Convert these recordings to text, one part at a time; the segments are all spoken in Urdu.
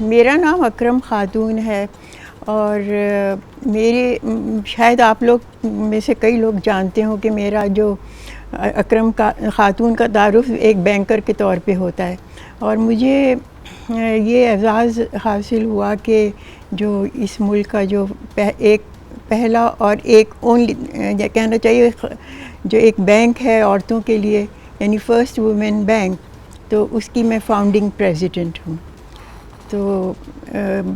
میرا نام اکرم خاتون ہے اور شاید آپ لوگ میں سے کئی لوگ جانتے ہوں کہ میرا جو اکرم خاتون کا تعارف ایک بینکر کے طور پہ ہوتا ہے، اور مجھے یہ اعزاز حاصل ہوا کہ جو اس ملک کا جو ایک پہلا اور ایک اونلی کہنا چاہیے جو ایک بینک ہے عورتوں کے لیے، یعنی فرسٹ وومن بینک، تو اس کی میں فاؤنڈنگ پریزیڈنٹ ہوں۔ تو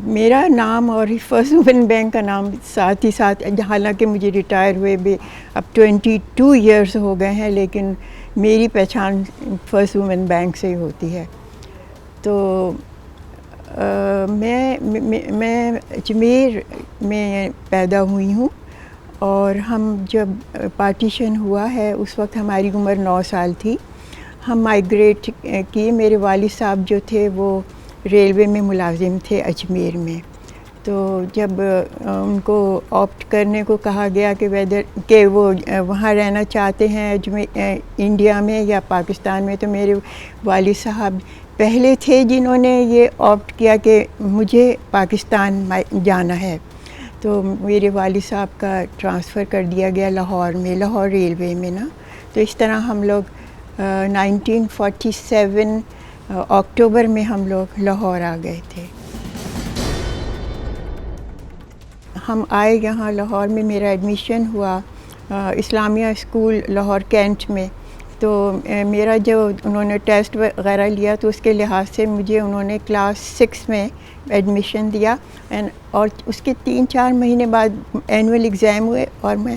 میرا نام اور فرسٹ وومن بینک کا نام ساتھ ہی ساتھ، حالانکہ مجھے ریٹائر ہوئے بھی اب 22 ایئرس ہو گئے ہیں، لیکن میری پہچان فرسٹ وومن بینک سے ہی ہوتی ہے۔ تو میں اجمیر میں پیدا ہوئی ہوں، اور ہم جب پارٹیشن ہوا ہے اس وقت ہماری عمر 9 سال تھی۔ ہم مائیگریٹ کیے، میرے والد صاحب جو تھے وہ ریلوے میں ملازم تھے اجمیر میں، تو جب ان کو آپٹ کرنے کو کہا گیا کہ وہ وہاں رہنا چاہتے ہیں انڈیا میں یا پاکستان میں، تو میرے والد صاحب پہلے تھے جنہوں نے یہ آپٹ کیا کہ مجھے پاکستان جانا ہے۔ تو میرے والد صاحب کا ٹرانسفر کر دیا گیا لاہور میں، لاہور ریلوے میں نا۔ تو اس طرح ہم لوگ 1947 اکتوبر میں ہم لوگ لاہور آ گئے تھے۔ ہم آئے یہاں لاہور میں، میرا ایڈمیشن ہوا اسلامیہ اسکول لاہور کینٹ میں۔ تو میرا جو انہوں نے ٹیسٹ وغیرہ لیا تو اس کے لحاظ سے مجھے انہوں نے کلاس 6 میں ایڈمیشن دیا، اور اس کے 3-4 مہینے بعد اینول ایگزام ہوئے اور میں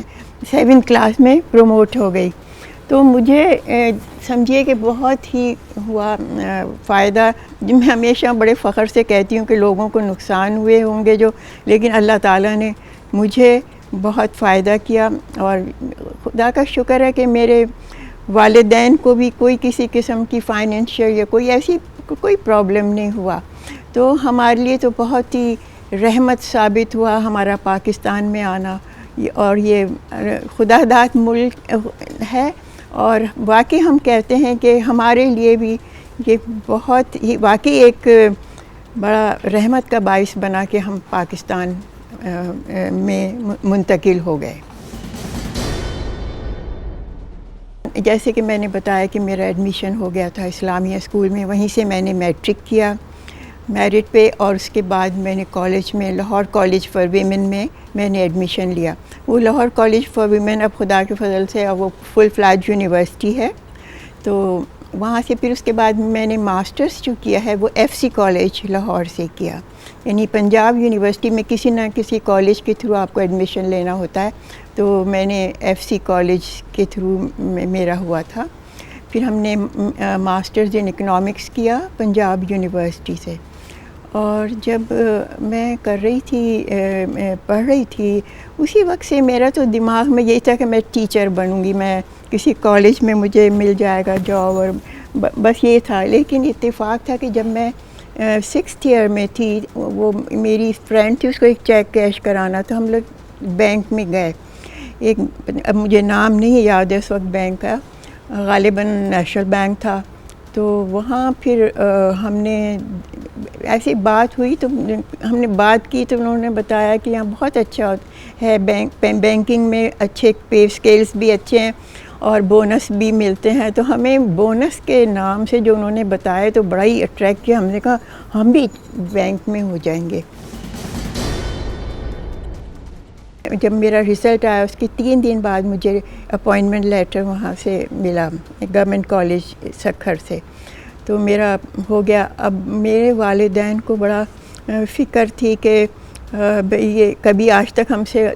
7 کلاس میں پروموٹ ہو گئی۔ تو مجھے سمجھیے کہ بہت ہی ہوا فائدہ، جو میں ہمیشہ بڑے فخر سے کہتی ہوں کہ لوگوں کو نقصان ہوئے ہوں گے لیکن اللہ تعالیٰ نے مجھے بہت فائدہ کیا، اور خدا کا شکر ہے کہ میرے والدین کو بھی کوئی کسی قسم کی فائنینشیل یا کوئی ایسی کوئی پرابلم نہیں ہوا۔ تو ہمارے لیے تو بہت ہی رحمت ثابت ہوا ہمارا پاکستان میں آنا، اور یہ خدا داد ملک ہے، اور واقعی ہم کہتے ہیں کہ ہمارے لیے بھی یہ بہت ہی واقعی ایک بڑا رحمت کا باعث بنا کہ ہم پاکستان میں منتقل ہو گئے۔ جیسے کہ میں نے بتایا کہ میرا ایڈمیشن ہو گیا تھا اسلامیہ اسکول میں، وہیں سے میں نے میٹرک کیا میرٹ پہ، اور اس کے بعد میں نے کالج میں لاہور کالج فار ویمن میں نے ایڈمیشن لیا۔ وہ لاہور کالج فار ویمن اب خدا کے فضل سے اب وہ فل فلیج یونیورسٹی ہے۔ تو وہاں سے پھر اس کے بعد میں نے ماسٹرز جو کیا ہے وہ ایف سی کالج لاہور سے کیا، یعنی پنجاب یونیورسٹی میں کسی نہ کسی کالج کے تھرو آپ کو ایڈمیشن لینا ہوتا ہے، تو میں نے ایف سی کالج کے تھرو میرا ہوا تھا۔ پھر ہم نے ماسٹرز ان اکنامکس کیا پنجاب یونیورسٹی سے، اور جب میں پڑھ رہی تھی اسی وقت سے میرا تو دماغ میں یہی تھا کہ میں ٹیچر بنوں گی، میں کسی کالج میں مجھے مل جائے گا جاب، اور بس یہ تھا۔ لیکن اتفاق تھا کہ جب میں 6th ایئر میں تھی، وہ میری فرینڈ تھی، اس کو ایک چیک کیش کرانا تھا، ہم لوگ بینک میں گئے، اب مجھے نام نہیں یاد ہے اس وقت بینک کا، غالباً نیشنل بینک تھا۔ تو وہاں پھر ہم نے ایسی بات ہوئی، تو ہم نے بات کی تو انہوں نے بتایا کہ یہاں بہت اچھا ہے، بینکنگ میں اچھے پے اسکیلز بھی اچھے ہیں اور بونس بھی ملتے ہیں۔ تو ہمیں بونس کے نام سے جو انہوں نے بتایا تو بڑا ہی اٹریکٹ کیا، ہم نے کہا ہم بھی بینک میں ہو جائیں گے۔ جب میرا رزلٹ آیا اس کے 3 دن بعد مجھے اپوائنٹمنٹ لیٹر وہاں سے ملا، گورنمنٹ کالج سکھر سے، تو میرا ہو گیا۔ اب میرے والدین کو بڑا فکر تھی کہ یہ کبھی آج تک ہم سے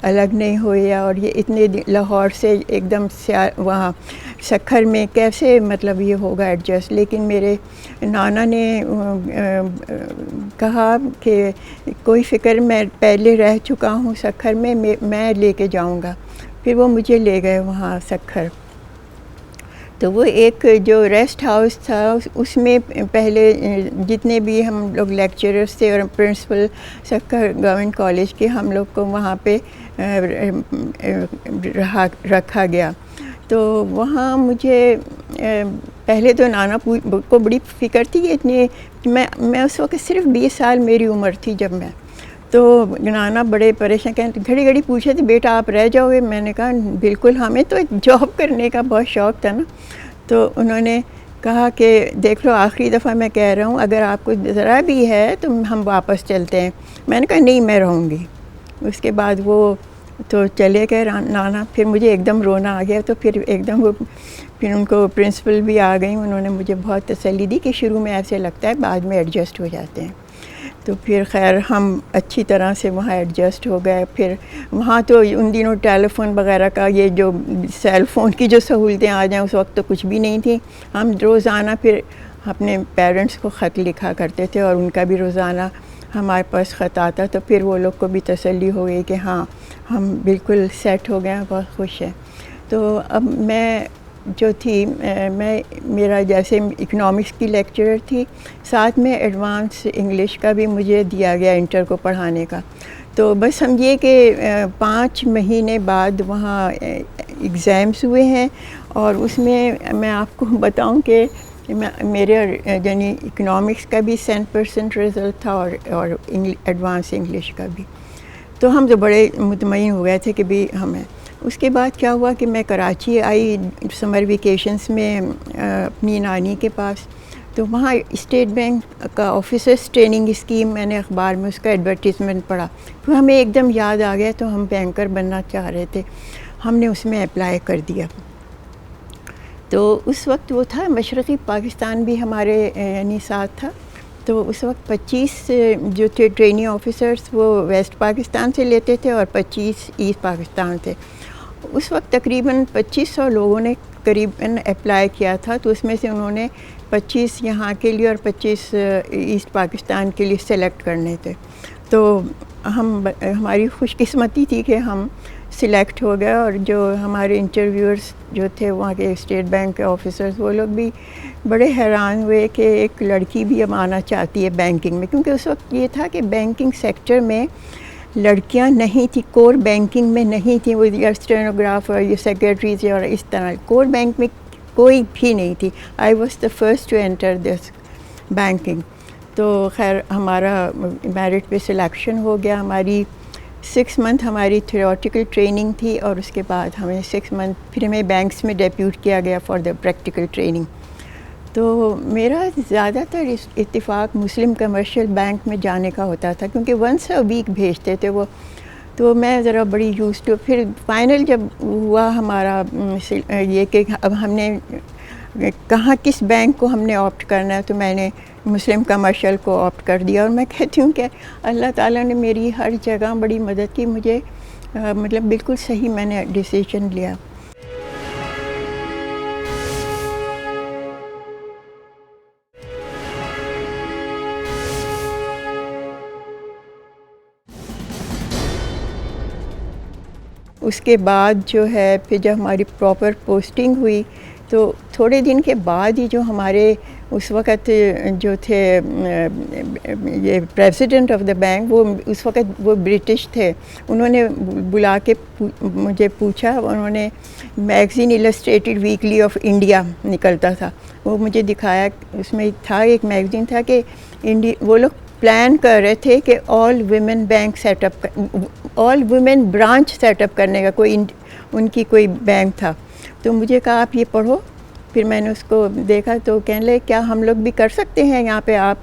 الگ نہیں ہوئے، اور یہ اتنے لاہور سے ایک دم وہاں سکھر میں کیسے مطلب یہ ہوگا ایڈجسٹ۔ لیکن میرے نانا نے کہا کہ کوئی فکر، میں پہلے رہ چکا ہوں سکھر میں لے کے جاؤں گا۔ پھر وہ مجھے لے گئے وہاں سکھر، تو وہ ایک جو ریسٹ ہاؤس تھا اس میں پہلے جتنے بھی ہم لوگ لیکچررس تھے اور پرنسپل سکھر گورنمنٹ کالج کے، ہم لوگ کو وہاں پہ رکھا گیا۔ تو وہاں مجھے پہلے تو نانا کو بڑی فکر تھی کہ اتنی میں اس وقت صرف 20 سال میری عمر تھی جب میں، تو نانا بڑے پریشان کہیں گھڑی گھڑی پوچھے تھے بیٹا آپ رہ جاؤ گے؟ میں نے کہا بالکل، ہمیں تو جاب کرنے کا بہت شوق تھا نا. تو انہوں نے کہا کہ دیکھ لو آخری دفعہ میں کہہ رہا ہوں، اگر آپ کو ذرا بھی ہے تو ہم واپس چلتے ہیں. میں نے کہا نہیں میں رہوں گی. اس کے بعد وہ تو چلے گئے نانا. پھر مجھے ایک دم رونا آ گیا، تو پھر ایک دم وہ پھر ان کو پرنسپل بھی آ گئیں، انہوں نے مجھے بہت تسلی دی کہ شروع میں ایسے لگتا ہے بعد میں ایڈجسٹ ہو جاتے ہیں. تو پھر خیر ہم اچھی طرح سے وہاں ایڈجسٹ ہو گئے. پھر وہاں تو ان دنوں ٹیلی فون وغیرہ کا یہ جو سیل فون کی جو سہولتیں آ جائیں اس وقت تو کچھ بھی نہیں تھیں. ہم روزانہ پھر اپنے پیرنٹس کو خط لکھا کرتے تھے اور ان کا بھی روزانہ ہمارے پاس خط آتا، تو پھر وہ لوگ کو بھی تسلی ہو گئی کہ ہاں ہم بالکل سیٹ ہو گئے ہیں، بہت خوش ہیں. تو اب میں جو تھی میرا جیسے اکنامکس کی لیکچرر تھی، ساتھ میں ایڈوانس انگلش کا بھی مجھے دیا گیا انٹر کو پڑھانے کا. تو بس سمجھیے کہ 5 مہینے بعد وہاں ایگزامس ہوئے ہیں، اور اس میں آپ کو بتاؤں کہ میرے یعنی اکنامکس کا بھی 100% رزلٹ تھا اور ایڈوانس انگلش کا بھی. تو ہم تو بڑے مطمئن ہو گئے تھے کہ بھی ہمیں. اس کے بعد کیا ہوا کہ میں کراچی آئی سمر ویکیشنس میں اپنی نانی کے پاس. تو وہاں اسٹیٹ بینک کا آفیسرس ٹریننگ اسکیم میں نے اخبار میں اس کا ایڈورٹیزمنٹ پڑھا. پھر ہمیں ایک دم یاد آ گیا، تو ہم بینکر بننا چاہ رہے تھے. ہم نے اس میں اپلائی کر دیا. تو اس وقت وہ تھا مشرقی پاکستان بھی ہمارے یعنی ساتھ تھا. تو اس وقت 25 جو تھے ٹریننگ آفیسرس وہ ویسٹ پاکستان سے لیتے تھے اور 25 ایسٹ پاکستان تھے. اس وقت تقریباً 2500 لوگوں نے قریباً اپلائی کیا تھا. تو اس میں سے انہوں نے 25 یہاں کے لیے اور 25 ایسٹ پاکستان کے لیے سلیکٹ کرنے تھے. تو ہماری خوش قسمتی تھی کہ ہم سلیکٹ ہو گئے. اور جو ہمارے انٹرویورس جو تھے وہاں کے اسٹیٹ بینک کے آفیسرز، وہ لوگ بھی بڑے حیران ہوئے کہ ایک لڑکی بھی اب آنا چاہتی ہے بینکنگ میں، کیونکہ اس وقت یہ تھا کہ بینکنگ سیکٹر میں لڑکیاں نہیں تھیں، کور بینکنگ میں نہیں تھیں. وہ یا اسٹینوگرافر یا سیکریٹریز اور اس طرح کور بینک میں کوئی بھی نہیں تھی. I was the first to enter this banking. تو خیر ہمارا میرٹ پہ سلیکشن ہو گیا. ہماری 6 منتھ ہماری تھیوریٹیکل ٹریننگ تھی، اور اس کے بعد ہمیں 6 منتھ پھر ہمیں بینکس میں ڈیپیوٹ کیا گیا فار دا پریکٹیکل ٹریننگ. تو میرا زیادہ تر اتفاق مسلم کمرشل بینک میں جانے کا ہوتا تھا، کیونکہ ونس اے ویک بھیجتے تھے وہ. تو میں ذرا بڑی یوز ٹو. پھر فائنل جب ہوا ہمارا یہ کہ اب ہم نے کہاں کس بینک کو ہم نے آپٹ کرنا ہے، تو میں نے مسلم کمرشل کو آپٹ کر دیا. اور میں کہتی ہوں کہ اللہ تعالیٰ نے میری ہر جگہ بڑی مدد کی. مجھے مطلب بالکل صحیح میں نے ڈیسیجن لیا. اس کے بعد جو ہے پھر جب ہماری پراپر پوسٹنگ ہوئی، تو تھوڑے دن کے بعد ہی جو ہمارے اس وقت جو تھے یہ پریزیڈنٹ آف دا بینک، وہ اس وقت وہ برٹش تھے. انہوں نے بلا کے مجھے پوچھا. انہوں نے magazine illustrated weekly of India نکلتا تھا، وہ مجھے دکھایا. اس میں تھا ایک میگزین تھا کہ وہ لوگ پلان کر رہے تھے کہ all women bank set up, all women branch set up کرنے کا کوئی ان کی کوئی بینک تھا. تو مجھے کہا آپ یہ پڑھو. پھر میں نے اس کو دیکھا تو کہنے لگے کیا ہم لوگ بھی کر سکتے ہیں یہاں پہ، آپ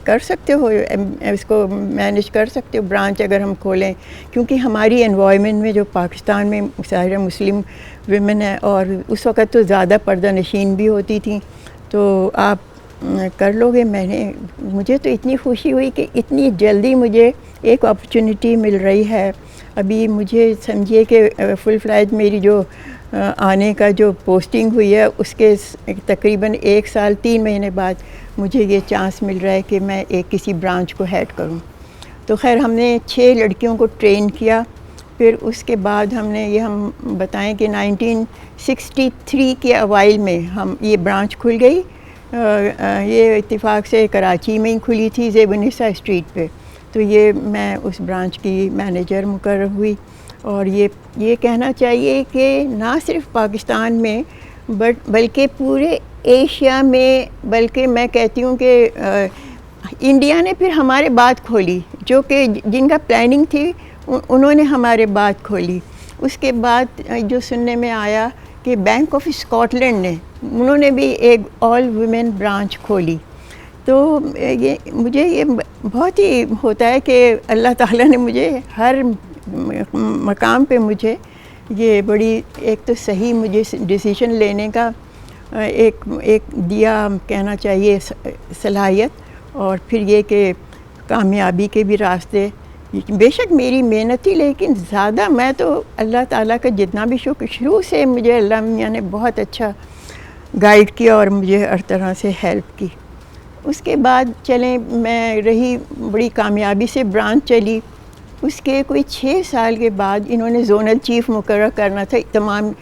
کر سکتے ہو اس کو مینیج کر سکتے ہو برانچ اگر ہم کھولیں، کیونکہ ہماری انوائرمنٹ میں جو پاکستان میں ظاہر مسلم ویمن ہے اور اس وقت تو زیادہ پردہ نشین بھی ہوتی تھیں، تو آپ کر لو گے. مجھے تو اتنی خوشی ہوئی کہ اتنی جلدی مجھے ایک اپرچونٹی مل رہی ہے. ابھی مجھے سمجھیے کہ فل فلیج میری جو آنے کا جو پوسٹنگ ہوئی ہے اس کے تقریباً 1 سال 3 مہینے بعد مجھے یہ چانس مل رہا ہے کہ میں ایک کسی برانچ کو ہیڈ کروں. تو خیر ہم نے 6 لڑکیوں کو ٹرین کیا. پھر اس کے بعد ہم بتائیں کہ 1963 کے اوائل میں یہ برانچ کھل گئی. یہ اتفاق سے کراچی میں ہی کھلی تھی، زیب النساء اسٹریٹ پہ. تو یہ میں اس برانچ کی مینیجر مقرر ہوئی. اور یہ کہنا چاہیے کہ نہ صرف پاکستان میں بلکہ پورے ایشیا میں، بلکہ میں کہتی ہوں کہ انڈیا نے پھر ہمارے بعد کھولی، جو کہ جن کا پلاننگ تھی انہوں نے ہمارے بعد کھولی. اس کے بعد جو سننے میں آیا کہ بینک آف اسکاٹ لینڈ انہوں نے بھی ایک آل ویمن برانچ کھولی. تو مجھے یہ بہت ہی ہوتا ہے کہ اللہ تعالیٰ نے مجھے ہر مقام پہ مجھے یہ بڑی ایک تو صحیح مجھے ڈیسیژن لینے کا ایک دیا کہنا چاہیے صلاحیت، اور پھر یہ کہ کامیابی کے بھی راستے بے شک میری محنت تھی، لیکن زیادہ میں تو اللہ تعالیٰ کا جتنا بھی شروع سے مجھے اللہ میاں نے بہت اچھا گائیڈ کیا اور مجھے ہر طرح سے ہیلپ کی. اس کے بعد چلیں میں رہی بڑی کامیابی سے برانچ چلی. اس کے کوئی 6 سال کے بعد انہوں نے زونل چیف مقرر کرنا تھا تمام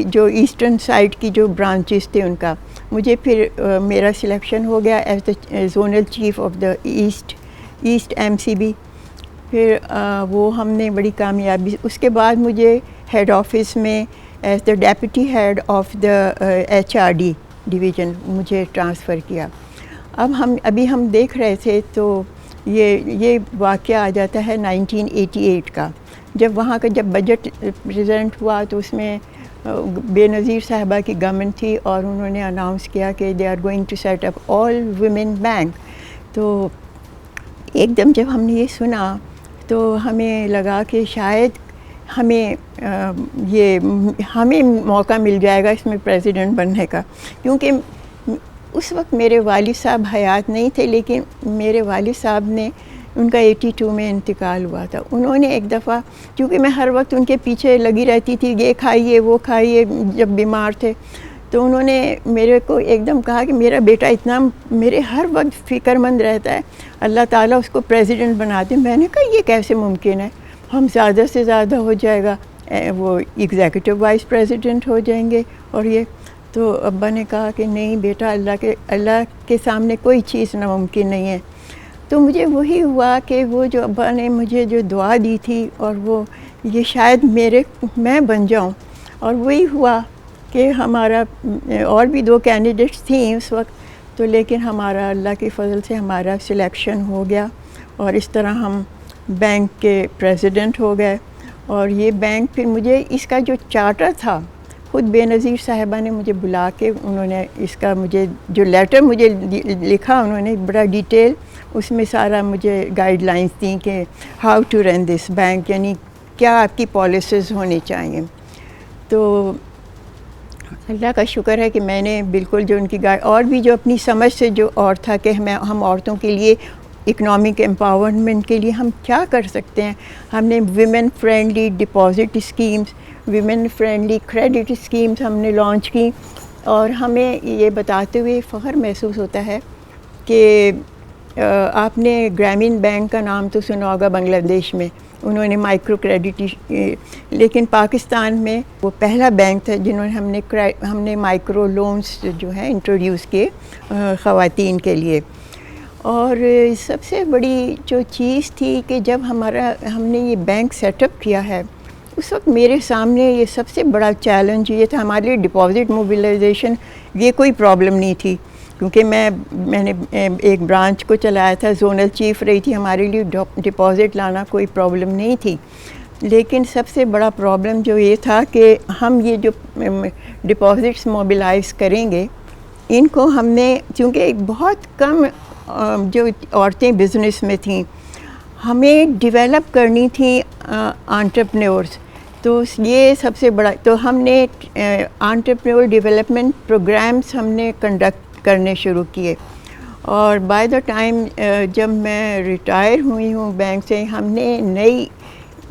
جو ایسٹرن سائڈ کی جو برانچز تھے ان کا. مجھے پھر میرا سلیکشن ہو گیا as the zonal chief of the East MCB. پھر وہ ہم نے بڑی کامیابی. اس کے بعد مجھے ہیڈ آفس میں as the deputy head of the HRD division مجھے ٹرانسفر کیا. ابھی ہم دیکھ رہے تھے تو یہ واقعہ آ جاتا ہے 1988 کا، جب وہاں کا جب بجٹ پریزنٹ ہوا تو اس میں بے نظیر صاحبہ کی گورنمنٹ تھی اور انہوں نے اناؤنس کیا کہ they are going to set up all women bank. تو ایک دم جب ہم نے یہ سنا تو ہمیں لگا کہ شاید ہمیں موقع مل جائے گا اس میں پریزیڈنٹ بننے کا، کیونکہ اس وقت میرے والد صاحب حیات نہیں تھے، لیکن میرے والد صاحب نے ان کا 82 میں انتقال ہوا تھا. انہوں نے ایک دفعہ، کیونکہ میں ہر وقت ان کے پیچھے لگی رہتی تھی، یہ کھائیے وہ کھائیے جب بیمار تھے، تو انہوں نے میرے کو ایک دم کہا کہ میرا بیٹا اتنا میرے ہر وقت فکر مند رہتا ہے، اللہ تعالیٰ اس کو پریزیڈنٹ بنا دے. میں نے کہا یہ کیسے ممکن ہے، ہم زیادہ سے زیادہ ہو جائے گا وہ ایگزیکٹو وائس پریزیڈنٹ ہو جائیں گے. اور یہ تو ابا نے کہا کہ نہیں بیٹا، اللہ کے سامنے کوئی چیز ناممکن نہیں ہے. تو مجھے وہی ہوا کہ وہ جو ابا نے مجھے جو دعا دی تھی اور وہ یہ شاید میں بن جاؤں، اور وہی ہوا کہ ہمارا اور بھی 2 کینڈیڈیٹس تھیں اس وقت تو، لیکن ہمارا اللہ کے فضل سے ہمارا سلیکشن ہو گیا اور اس طرح ہم بینک کے پریزیڈنٹ ہو گئے. اور یہ بینک پھر مجھے اس کا جو چارٹر تھا خود بے نظیر صاحبہ نے مجھے بلا کے انہوں نے اس کا مجھے جو لیٹر مجھے لکھا انہوں نے بڑا ڈیٹیل، اس میں سارا مجھے گائیڈ لائنس دیں کہ how to run this bank, یعنی کیا آپ کی پالیسیز ہونی چاہیے. تو اللہ کا شکر ہے کہ میں نے بالکل جو ان کی اور بھی جو اپنی سمجھ سے جو اور تھا کہ ہم عورتوں کے لیے اکنامک امپاورمنٹ کے لیے ہم کیا کر سکتے ہیں. ہم نے women friendly deposit schemes, women friendly credit schemes ہم نے لانچ کی، اور ہمیں یہ بتاتے ہوئے فخر محسوس ہوتا ہے کہ آپ نے گرامین بینک کا نام تو سنا ہوگا بنگلہ دیش میں، انہوں نے مائکرو کریڈٹ، لیکن پاکستان میں وہ پہلا بینک تھا جنہوں نے ہم نے مائکرو لونز جو ہیں انٹروڈیوس کیے خواتین کے لیے. اور سب سے بڑی جو چیز تھی کہ جب ہم نے یہ بینک سیٹ اپ کیا ہے، اس وقت میرے سامنے یہ سب سے بڑا چیلنج یہ تھا، ہمارے لیے ڈپازٹ موبلائزیشن یہ کوئی پرابلم نہیں تھی، کیونکہ میں نے ایک برانچ کو چلایا تھا، زونل چیف رہی تھی، ہمارے لیے ڈپازٹ لانا کوئی پرابلم نہیں تھی. لیکن سب سے بڑا پرابلم جو یہ تھا کہ ہم یہ جو ڈپازٹس موبلائز کریں گے، ان کو ہم نے چونکہ بہت کم جو عورتیں بزنس میں تھیں، ہمیں ڈیولپ کرنی تھی انٹرپرینورز. تو یہ سب سے بڑا، تو ہم نے انٹرپرینور ڈیولپمنٹ پروگرامز ہم نے کنڈکٹ کرنے شروع کیے. اور بائی دا ٹائم جب میں ریٹائر ہوئی ہوں بینک سے، ہم نے نئی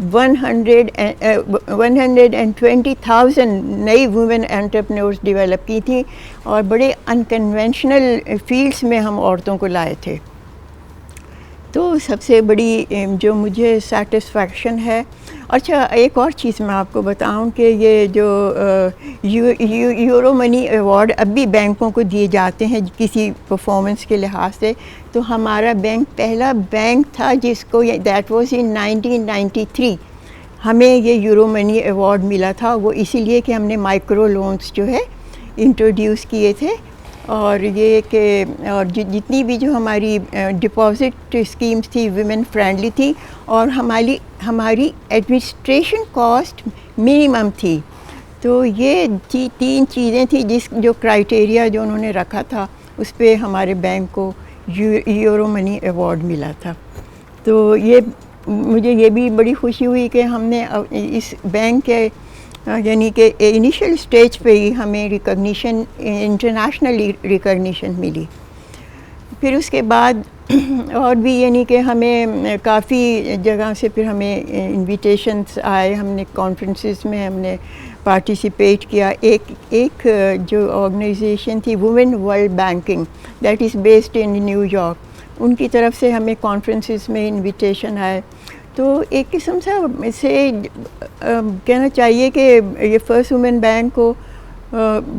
120,000 نئی وومن انٹرپرینورز ڈیولپ کی تھیں، اور بڑے انکنونشنل فیلڈس میں ہم عورتوں کو لائے تھے. تو سب سے بڑی جو مجھے سیٹسفیکشن ہے. اچھا ایک اور چیز میں آپ کو بتاؤں کہ یہ جو یورو منی ایوارڈ اب بھی بینکوں کو دیے جاتے ہیں کسی پرفارمنس کے لحاظ سے، تو ہمارا بینک پہلا بینک تھا جس کو دیٹ واز ان 1993 ہمیں یہ یورو منی ایوارڈ ملا تھا. وہ اسی لیے کہ ہم نے مائکرو لونز جو ہے انٹروڈیوس کیے تھے، اور یہ کہ اور جتنی بھی جو ہماری ڈپازٹ اسکیمز تھی ویمن فرینڈلی تھی، اور ہماری ایڈمنسٹریشن کاسٹ منیمم تھی. تو یہ تین چیزیں تھیں جو کرائٹیریا جو انہوں نے رکھا تھا، اس پہ ہمارے بینک کو یورو منی ایوارڈ ملا تھا. تو مجھے یہ بھی بڑی خوشی ہوئی کہ ہم نے اس بینک کے یعنی کہ انیشیل اسٹیج پہ ہی ہمیں ریکگنیشن، انٹرنیشنل ریکگنیشن ملی. پھر اس کے بعد اور بھی یعنی کہ ہمیں کافی جگہ سے پھر ہمیں انویٹیشنس آئے، ہم نے کانفرنسز میں ہم نے پارٹیسپیٹ کیا. ایک جو آرگنائزیشن تھی women world banking, that is based in New York, ان کی طرف سے ہمیں کانفرنسز میں انویٹیشن آئے. تو ایک قسم سے کہنا چاہیے کہ یہ فرسٹ وومن بینک کو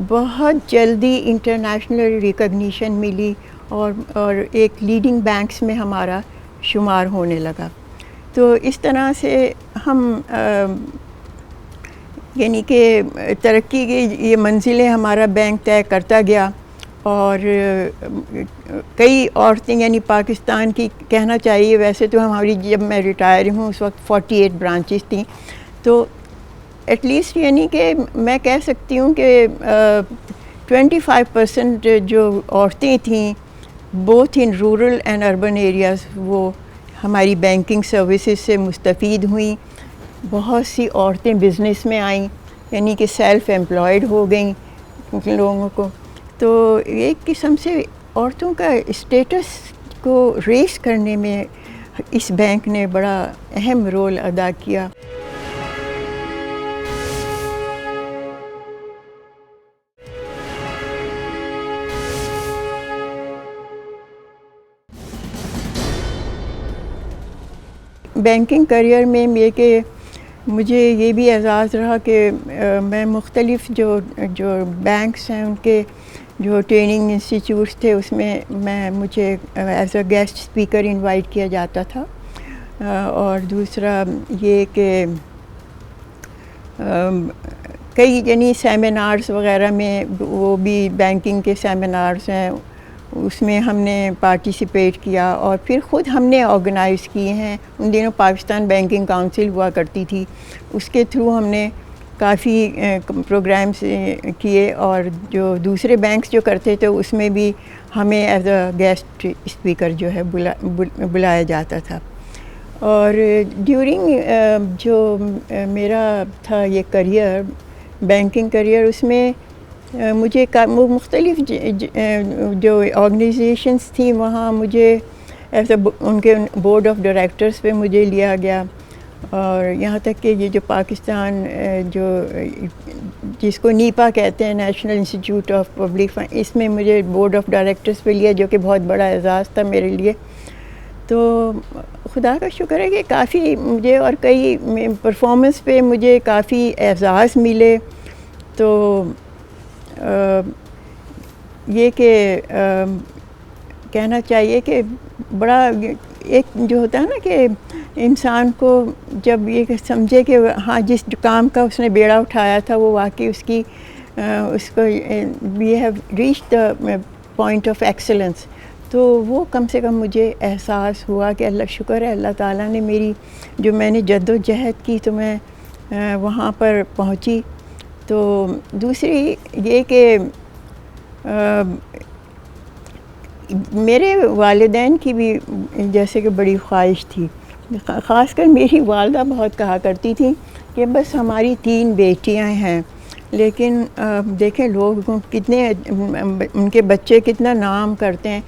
بہت جلدی انٹرنیشنل ریکگنیشن ملی، اور ایک لیڈنگ بینکس میں ہمارا شمار ہونے لگا. تو اس طرح سے ہم یعنی کہ ترقی کی یہ منزلیں ہمارا بینک طے کرتا گیا. اور کئی عورتیں یعنی پاکستان کی کہنا چاہیے، ویسے تو ہماری جب میں ریٹائر ہوں اس وقت 48 برانچز تھیں، تو ایٹ لیسٹ یعنی کہ میں کہہ سکتی ہوں کہ 25% جو عورتیں تھیں both in rural and urban areas, وہ ہماری بینکنگ سروسز سے مستفید ہوئیں. بہت سی عورتیں بزنس میں آئیں، یعنی کہ سیلف ایمپلائڈ ہو گئیں لوگوں کو. تو ایک قسم سے عورتوں کا اسٹیٹس کو ریس کرنے میں اس بینک نے بڑا اہم رول ادا کیا. بینکنگ کریئر میں کہ مجھے یہ بھی اعزاز رہا کہ میں مختلف جو بینکس ہیں ان کے جو ٹریننگ انسٹیٹیوٹس تھے اس میں مجھے as a guest speaker invite کیا جاتا تھا. اور دوسرا یہ کہ کئی یعنی سیمینارز وغیرہ میں، وہ بھی بینکنگ کے سیمینارز ہیں، اس میں ہم نے پارٹیسپیٹ کیا، اور پھر خود ہم نے آرگنائز کیے ہیں. ان دنوں پاکستان بینکنگ کاؤنسل ہوا کرتی تھی، اس کے تھرو ہم نے کافی پروگرامس کیے، اور جو دوسرے بینکس جو کرتے تھے اس میں بھی ہمیں ایز اے گیسٹ اسپیکر جو ہے بلایا جاتا تھا. اور ڈیورنگ جو میرا تھا یہ کریئر، بینکنگ کریئر، اس میں مجھے مختلف جو آرگنائزیشنس تھیں وہاں مجھے ایسا ان کے بورڈ آف ڈائریکٹرز پہ مجھے لیا گیا. اور یہاں تک کہ یہ جو پاکستان جس کو نیپا کہتے ہیں، National Institute of Public Finance, اس میں مجھے بورڈ آف ڈائریکٹرز پہ لیا، جو کہ بہت بڑا اعزاز تھا میرے لیے. تو خدا کا شکر ہے کہ کافی مجھے اور کئی پرفارمنس پہ مجھے کافی اعزاز ملے. تو یہ کہ کہنا چاہیے کہ بڑا ایک جو ہوتا ہے نا کہ انسان کو جب یہ سمجھے کہ ہاں جس کام کا اس نے بیڑا اٹھایا تھا وہ واقعی اس کو we have reach the point of excellence, تو وہ کم سے کم مجھے احساس ہوا کہ اللہ شکر ہے اللہ تعالیٰ نے میں نے جد و جہد کی تو میں وہاں پر پہنچی. تو دوسری یہ کہ میرے والدین کی بھی جیسے کہ بڑی خواہش تھی، خاص کر میری والدہ بہت کہا کرتی تھیں کہ بس ہماری 3 بیٹیاں ہیں، لیکن دیکھیں لوگ کتنے ان کے بچے کتنا نام کرتے ہیں،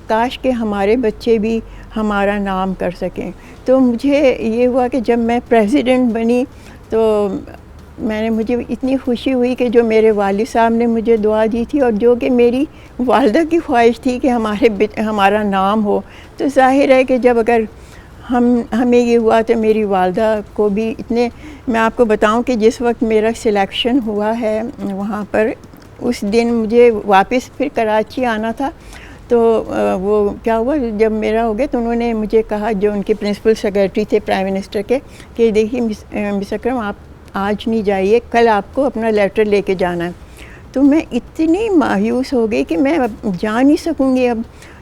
کاش کہ ہمارے بچے بھی ہمارا نام کر سکیں. تو مجھے یہ ہوا کہ جب میں پریزیڈنٹ بنی تو مجھے اتنی خوشی ہوئی کہ جو میرے والد صاحب نے مجھے دعا دی تھی، اور جو کہ میری والدہ کی خواہش تھی کہ ہمارا نام ہو. تو ظاہر ہے کہ جب اگر ہمیں یہ ہوا تو میری والدہ کو بھی میں آپ کو بتاؤں کہ جس وقت میرا سلیکشن ہوا ہے وہاں پر، اس دن مجھے واپس پھر کراچی آنا تھا. تو وہ کیا ہوا جب میرا ہو گیا تو انہوں نے مجھے کہا، جو ان کے پرنسپل سیکریٹری تھے پرائم منسٹر کے، کہ دیکھیے مس اکرم آپ آج نہیں جائیے، کل آپ کو اپنا لیٹر لے کے جانا ہے. تو میں اتنی مایوس ہو گئی کہ میں اب جا نہیں سکوں گی اب.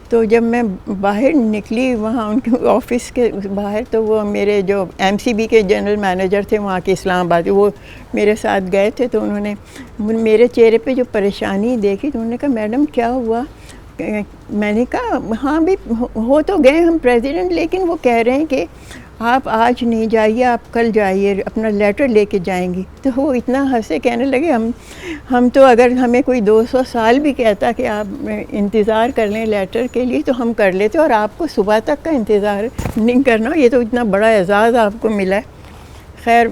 تو جب میں باہر نکلی وہاں ان کے آفس کے باہر، تو وہ میرے جو MCB کے جنرل مینیجر تھے وہاں کے اسلام آباد، وہ میرے ساتھ گئے تھے. تو انہوں نے میرے چہرے پہ جو پریشانی دیکھی تو انہوں نے کہا میڈم کیا ہوا؟ میں نے کہا ہاں بھی ہو تو گئے ہم پریزیڈنٹ، لیکن وہ کہہ رہے ہیں کہ آپ آج نہیں جائیے، آپ کل جائیے، اپنا لیٹر لے کے جائیں گی. تو وہ اتنا ہنسے، کہنے لگے ہم تو اگر ہمیں کوئی 200 سال بھی کہتا کہ آپ انتظار کر لیں لیٹر کے لیے تو ہم کر لیتے، اور آپ کو صبح تک کا انتظار نہیں کرنا، یہ تو اتنا بڑا اعزاز آپ کو ملا ہے. خیر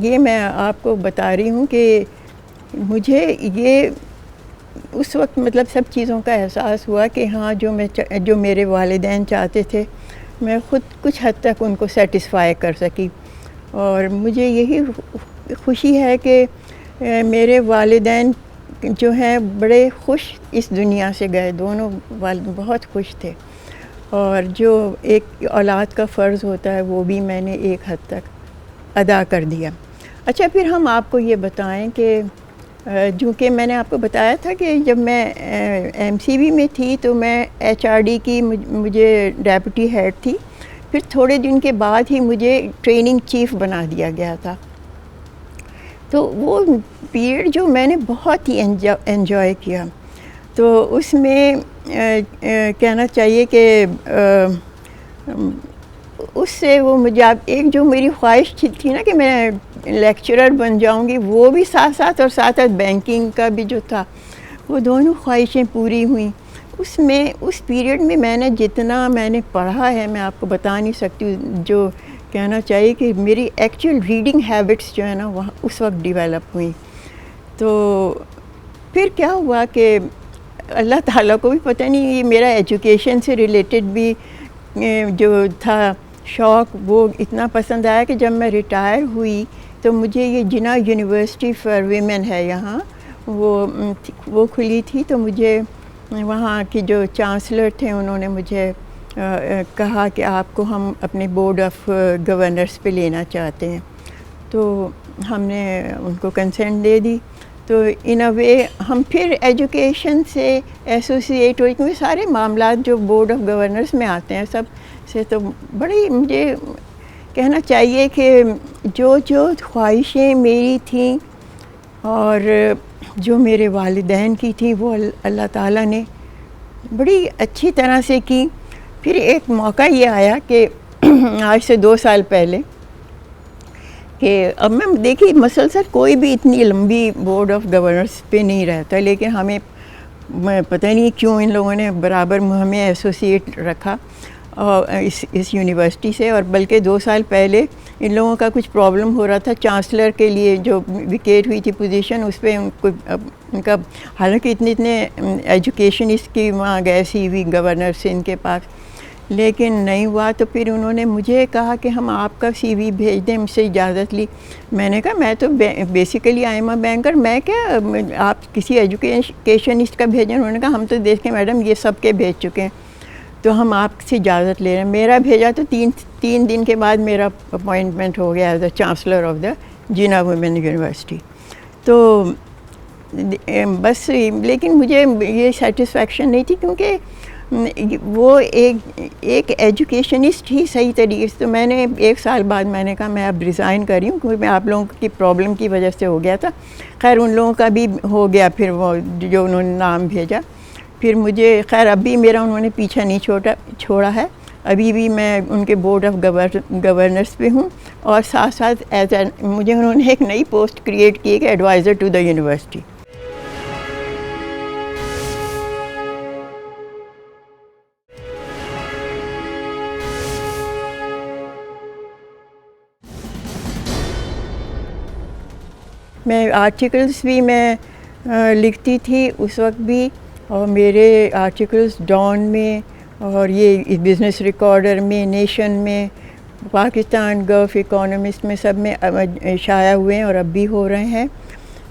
یہ میں آپ کو بتا رہی ہوں کہ مجھے یہ اس وقت مطلب سب چیزوں کا احساس ہوا کہ ہاں جو میرے والدین چاہتے تھے میں خود کچھ حد تک ان کو سیٹسفائی کر سکی. اور مجھے یہی خوشی ہے کہ میرے والدین جو ہیں بڑے خوش اس دنیا سے گئے، دونوں والد بہت خوش تھے، اور جو ایک اولاد کا فرض ہوتا ہے وہ بھی میں نے ایک حد تک ادا کر دیا. اچھا پھر ہم آپ کو یہ بتائیں کہ جو کہ میں نے آپ کو بتایا تھا کہ جب میں MCB میں تھی تو میں HRD کی مجھے ڈیپٹی ہیڈ تھی. پھر تھوڑے دن کے بعد ہی مجھے ٹریننگ چیف بنا دیا گیا تھا. تو وہ پیریڈ جو میں نے بہت ہی انجوائے کیا. تو اس میں کہنا چاہیے کہ اس سے وہ مجھے ایک جو میری خواہش تھی نا کہ میں لیکچرر بن جاؤں گی، وہ بھی ساتھ ساتھ، اور ساتھ ساتھ بینکنگ کا بھی جو تھا، وہ دونوں خواہشیں پوری ہوئیں. اس پیریڈ میں نے جتنا میں نے پڑھا ہے میں آپ کو بتا نہیں سکتی. جو کہنا چاہیے کہ میری ایکچوئل ریڈنگ ہیبٹس جو ہے نا وہاں اس وقت ڈیولپ ہوئیں. تو پھر کیا ہوا کہ اللہ تعالیٰ کو بھی پتہ نہیں، یہ میرا ایجوکیشن سے ریلیٹڈ بھی جو تھا شوق وہ اتنا پسند آیا کہ جب میں ریٹائر ہوئی تو مجھے یہ جناح یونیورسٹی فار ویمن ہے یہاں، وہ کھلی تھی. تو مجھے وہاں کی جو چانسلر تھے انہوں نے مجھے کہا کہ آپ کو ہم اپنے بورڈ آف گورنرز پہ لینا چاہتے ہیں. تو ہم نے ان کو کنسنٹ دے دی. تو ان اے وے ہم پھر ایجوکیشن سے ایسوسیٹ ہوئی، کیونکہ سارے معاملات جو بورڈ آف گورنرز میں آتے ہیں سب سے تو بڑی مجھے کہنا چاہیے کہ جو خواہشیں میری تھیں اور جو میرے والدین کی تھیں وہ اللہ تعالیٰ نے بڑی اچھی طرح سے کی. پھر ایک موقع یہ آیا کہ آج سے 2 سال پہلے کہ اب میں دیکھیے مسلسل کوئی بھی اتنی لمبی بورڈ آف گورنرز پہ نہیں رہتا، لیکن ہمیں پتہ نہیں کیوں ان لوگوں نے برابر ہمیں ایسوسیٹ رکھا اس یونیورسٹی سے. اور بلکہ 2 سال پہلے ان لوگوں کا کچھ پرابلم ہو رہا تھا چانسلر کے لیے، جو ویکیٹ ہوئی تھی پوزیشن اس پہ ان کا حالانکہ اتنے ایجوکیشنسٹ کی وہاں گئے CV گورنر سے ان کے پاس، لیکن نہیں ہوا. تو پھر انہوں نے مجھے کہا کہ ہم آپ کا CV بھیج دیں، مجھ سے اجازت لی. میں نے کہا میں تو basically I am a banker, میں کیا آپ کسی ایجوکیشنسٹ کا بھیجیں. انہوں نے کہا ہم تو دیکھیں میڈم یہ سب کے بھیج چکے ہیں، تو ہم آپ سے اجازت لے رہے ہیں. میرا بھیجا تو 3 دن کے بعد میرا اپوائنٹمنٹ ہو گیا as a chancellor of the Jinnah women university. تو بس لیکن مجھے یہ سیٹسفیکشن نہیں تھی، کیونکہ وہ ایک ایجوکیشنسٹ ہی صحیح طریقے سے. تو میں نے 1 سال بعد میں نے کہا میں اب ریزائن کر رہی ہوں، کیونکہ میں آپ لوگوں کی پرابلم کی وجہ سے ہو گیا تھا. خیر ان لوگوں کا بھی ہو گیا پھر وہ جو انہوں نے نام بھیجا. پھر مجھے خیر اب بھی میرا انہوں نے پیچھا نہیں چھوڑا ہے، ابھی بھی میں ان کے بورڈ آف گورنرز پہ ہوں، اور ساتھ ساتھ مجھے انہوں نے ایک نئی پوسٹ کریٹ کی کہ ایڈوائزر ٹو دا یونیورسٹی. میں آرٹیکلس بھی میں لکھتی تھی اس وقت بھی، اور میرے آرٹیکلس ڈان میں اور یہ بزنس ریکارڈر میں، نیشن میں، پاکستان گلف اکانومسٹ میں، سب میں شائع ہوئے ہیں اور اب بھی ہو رہے ہیں.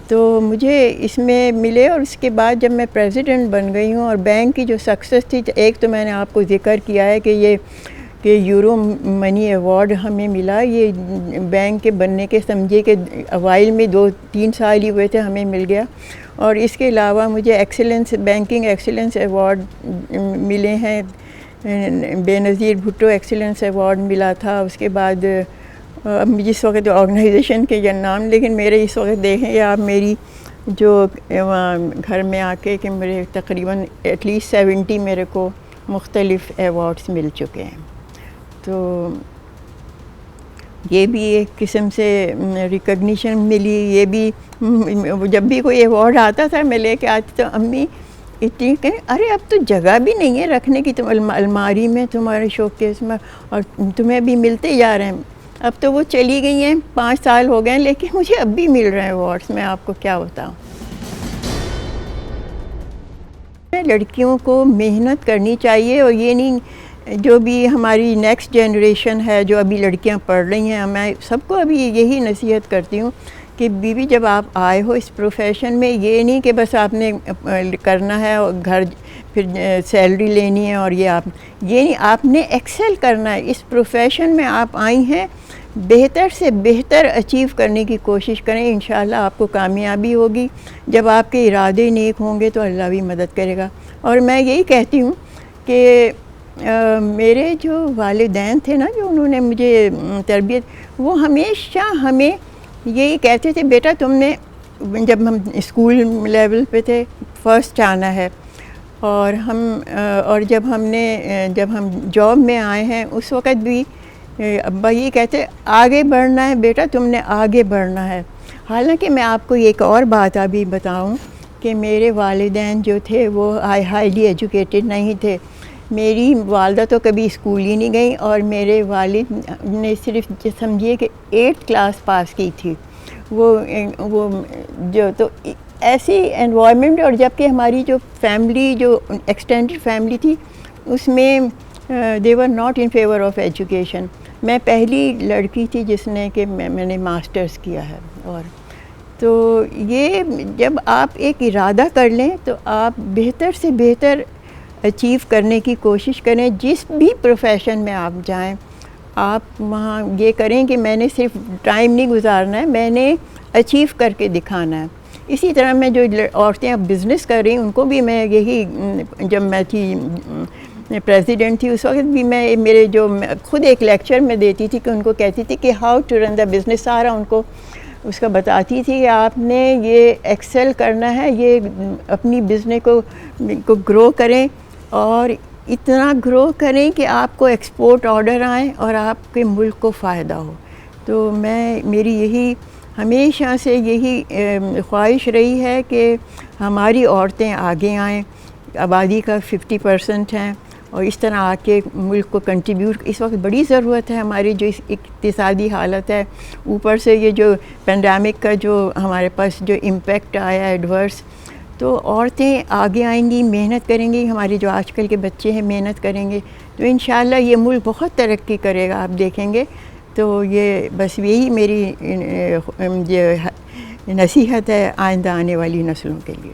تو مجھے اس میں ملے. اور اس کے بعد جب میں پریزیڈنٹ بن گئی ہوں اور بینک کی جو سکسیس تھی، ایک تو میں نے آپ کو ذکر کیا ہے کہ یہ کہ یورو منی ایوارڈ ہمیں ملا. یہ بینک کے بننے کے سمجھے کہ اوائل میں 2-3 سال ہی ہوئے تھے ہمیں مل گیا. اور اس کے علاوہ مجھے ایکسلنس بینکنگ ایکسلنس ایوارڈ ملے ہیں. بے نظیر بھٹو ایکسلنس ایوارڈ ملا تھا. اس کے بعد اب جس وقت آرگنائزیشن کے نام، لیکن میرے اس وقت دیکھیں آپ میری جو گھر میں آ کے کہ میرے تقریباً ایٹ لیسٹ 70 میرے کو مختلف ایوارڈس مل چکے ہیں. تو یہ بھی ایک قسم سے ریکگنیشن ملی. یہ بھی جب بھی کوئی ایوارڈ آتا تھا میں لے کے آتی تو امی اتنی کہ ارے اب تو جگہ بھی نہیں ہے رکھنے کی، تم الماری میں تمہارے شوق کیس میں، اور تمہیں بھی ملتے جا رہے ہیں. اب تو وہ چلی گئی ہیں، 5 سال ہو گئے ہیں، لیکن مجھے اب بھی مل رہے ہیں ایوارڈس. میں آپ کو کیا بتاؤں. لڑکیوں کو محنت کرنی چاہیے، اور یہ نہیں جو بھی ہماری نیکسٹ جنریشن ہے جو ابھی لڑکیاں پڑھ رہی ہیں، میں سب کو ابھی یہی نصیحت کرتی ہوں کہ بیوی جب آپ آئے ہو اس پروفیشن میں، یہ نہیں کہ بس آپ نے کرنا ہے اور گھر پھر سیلری لینی ہے، اور یہ نہیں، آپ نے ایکسل کرنا ہے. اس پروفیشن میں آپ آئی ہیں، بہتر سے بہتر اچیو کرنے کی کوشش کریں. انشاءاللہ آپ کو کامیابی ہوگی. جب آپ کے ارادے نیک ہوں گے تو اللہ بھی مدد کرے گا. اور میں یہی کہتی ہوں کہ میرے جو والدین تھے نا، جو انہوں نے مجھے تربیت، وہ ہمیشہ ہمیں یہی کہتے تھے بیٹا تم نے، جب ہم اسکول لیول پہ تھے، فرسٹ آنا ہے. اور جب ہم جاب میں آئے ہیں اس وقت بھی ابا یہ کہتے آگے بڑھنا ہے بیٹا، تم نے آگے بڑھنا ہے. حالانکہ میں آپ کو ایک اور بات ابھی بتاؤں کہ میرے والدین جو تھے وہ ہائیلی ایجوکیٹڈ نہیں تھے. میری والدہ تو کبھی اسکول ہی نہیں گئی، اور میرے والد نے صرف سمجھیے کہ 8th کلاس پاس کی تھی. وہ جو تو ایسی انوائرمنٹ، اور جب کہ ہماری جو فیملی جو ایکسٹینڈڈ فیملی تھی اس میں they were not in favour of education. میں پہلی لڑکی تھی جس نے کہ میں نے ماسٹرز کیا ہے. اور تو یہ جب آپ ایک ارادہ کر لیں تو آپ بہتر سے بہتر اچیو کرنے کی کوشش کریں. جس بھی پروفیشن میں آپ جائیں، آپ وہاں یہ کریں کہ میں نے صرف ٹائم نہیں گزارنا ہے، میں نے اچیو کر کے دکھانا ہے. اسی طرح میں جو عورتیں اب بزنس کر رہی ہیں ان کو بھی میں یہی، جب میں تھی پریزیڈنٹ تھی اس وقت بھی میں میرے جو خود ایک لیکچر میں دیتی تھی کہ ان کو کہتی تھی کہ how to run the business, سارا ان کو اس کا بتاتی تھی کہ آپ نے یہ ایکسل کرنا ہے، یہ اپنی بزنس کو گرو کریں، اور اتنا گرو کریں کہ آپ کو ایکسپورٹ آرڈر آئیں اور آپ کے ملک کو فائدہ ہو. تو میری یہی ہمیشہ سے یہی خواہش رہی ہے کہ ہماری عورتیں آگے آئیں. آبادی کا 50% ہیں، اور اس طرح آ کے ملک کو کنٹریبیوٹ. اس وقت بڑی ضرورت ہے ہماری جو اقتصادی حالت ہے، اوپر سے یہ جو پینڈیمک کا جو ہمارے پاس جو امپیکٹ آیا ایڈورس، تو عورتیں آگے آئیں گی، محنت کریں گی. ہمارے جو آج کل کے بچے ہیں محنت کریں گے تو انشاءاللہ یہ ملک بہت ترقی کرے گا، آپ دیکھیں گے. تو یہ بس یہی میری نصیحت ہے آئندہ آنے والی نسلوں کے لیے.